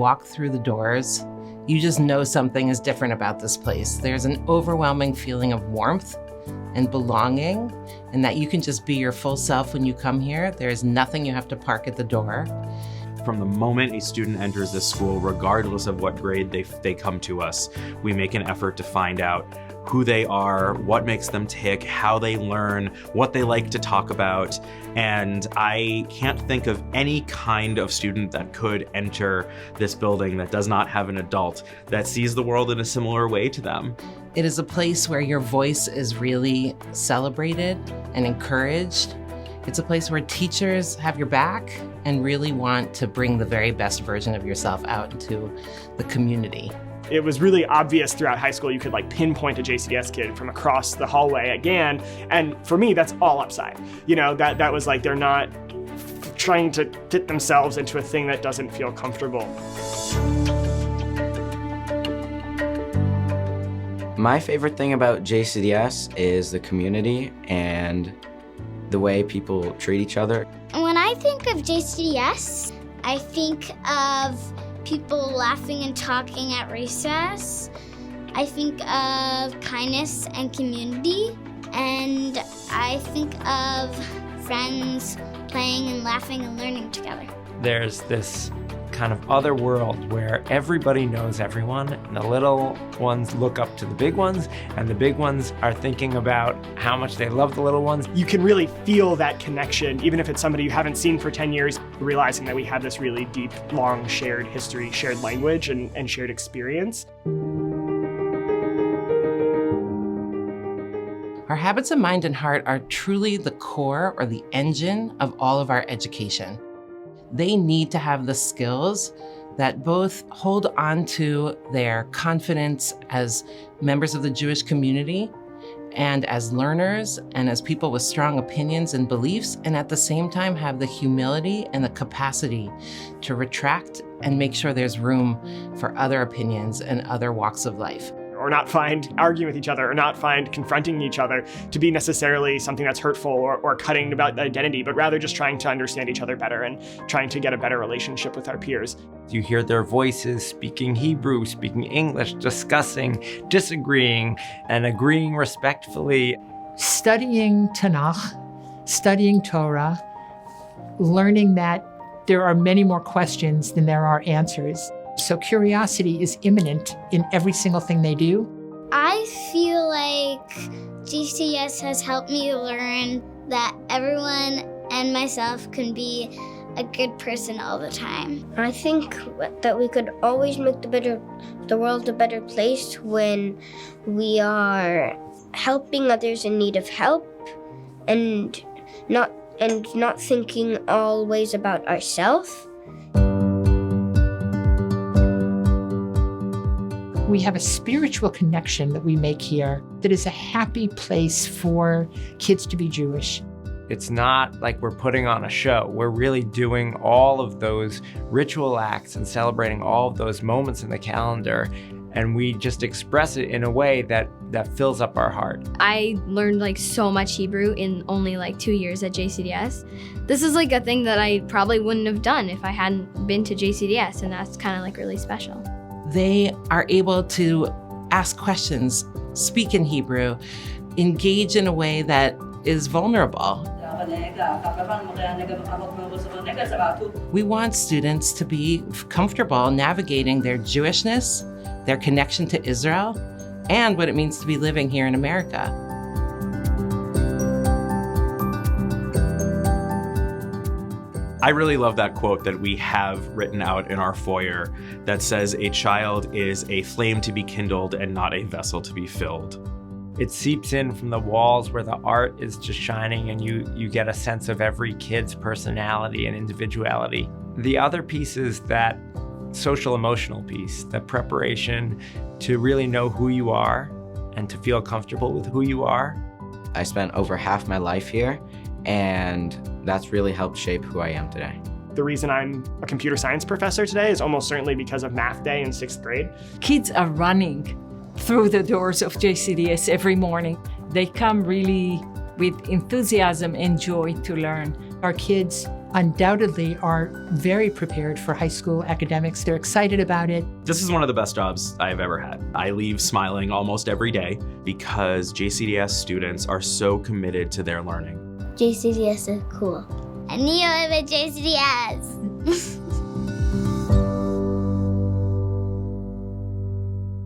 walk through the doors, you just know something is different about this place. There's an overwhelming feeling of warmth and belonging, and that you can just be your full self when you come here. There's nothing you have to park at the door. From the moment a student enters this school, regardless of what grade they come to us, we make an effort to find out who they are, what makes them tick, how they learn, what they like to talk about. And I can't think of any kind of student that could enter this building that does not have an adult that sees the world in a similar way to them. It is a place where your voice is really celebrated and encouraged. It's a place where teachers have your back and really want to bring the very best version of yourself out into the community. It was really obvious throughout high school you could like pinpoint a JCDS kid from across the hallway at GAN, and for me that's all upside. You know, that was like they're not trying to fit themselves into a thing that doesn't feel comfortable. My favorite thing about JCDS is the community and the way people treat each other. When I think of JCDS, I think of people laughing and talking at recess. I think of kindness and community, and I think of friends playing and laughing and learning together. There's this kind of other world where everybody knows everyone, and the little ones look up to the big ones, and the big ones are thinking about how much they love the little ones. You can really feel that connection, even if it's somebody you haven't seen for 10 years, realizing that we have this really deep, long shared history, shared language, and shared experience. Our habits of mind and heart are truly the core or the engine of all of our education. They need to have the skills that both hold on to their confidence as members of the Jewish community and as learners and as people with strong opinions and beliefs, and at the same time have the humility and the capacity to retract and make sure there's room for other opinions and other walks of life. Or not find arguing with each other, or not find confronting each other to be necessarily something that's hurtful or cutting about identity, but rather just trying to understand each other better and trying to get a better relationship with our peers. You hear their voices speaking Hebrew, speaking English, discussing, disagreeing, and agreeing respectfully. Studying Tanakh, studying Torah, learning that there are many more questions than there are answers. So curiosity is imminent in every single thing they do. I feel like JCDS has helped me learn that everyone and myself can be a good person all the time. I think that we could always make the world a better place when we are helping others in need of help and not thinking always about ourselves. We have a spiritual connection that we make here that is a happy place for kids to be Jewish. It's not like we're putting on a show. We're really doing all of those ritual acts and celebrating all of those moments in the calendar, and we just express it in a way that fills up our heart. I learned like so much Hebrew in only like 2 years at JCDS. This is like a thing that I probably wouldn't have done if I hadn't been to JCDS, and that's kind of like really special. They are able to ask questions, speak in Hebrew, engage in a way that is vulnerable. We want students to be comfortable navigating their Jewishness, their connection to Israel, and what it means to be living here in America. I really love that quote that we have written out in our foyer that says, "A child is a flame to be kindled and not a vessel to be filled." It seeps in from the walls where the art is just shining, and you get a sense of every kid's personality and individuality. The other piece is that social emotional piece, the preparation to really know who you are and to feel comfortable with who you are. I spent over half my life here, and that's really helped shape who I am today. The reason I'm a computer science professor today is almost certainly because of math day in 6th grade. Kids are running through the doors of JCDS every morning. They come really with enthusiasm and joy to learn. Our kids undoubtedly are very prepared for high school academics. They're excited about it. This is one of the best jobs I've ever had. I leave smiling almost every day because JCDS students are so committed to their learning. JCDS is cool. I knew I was JCDS.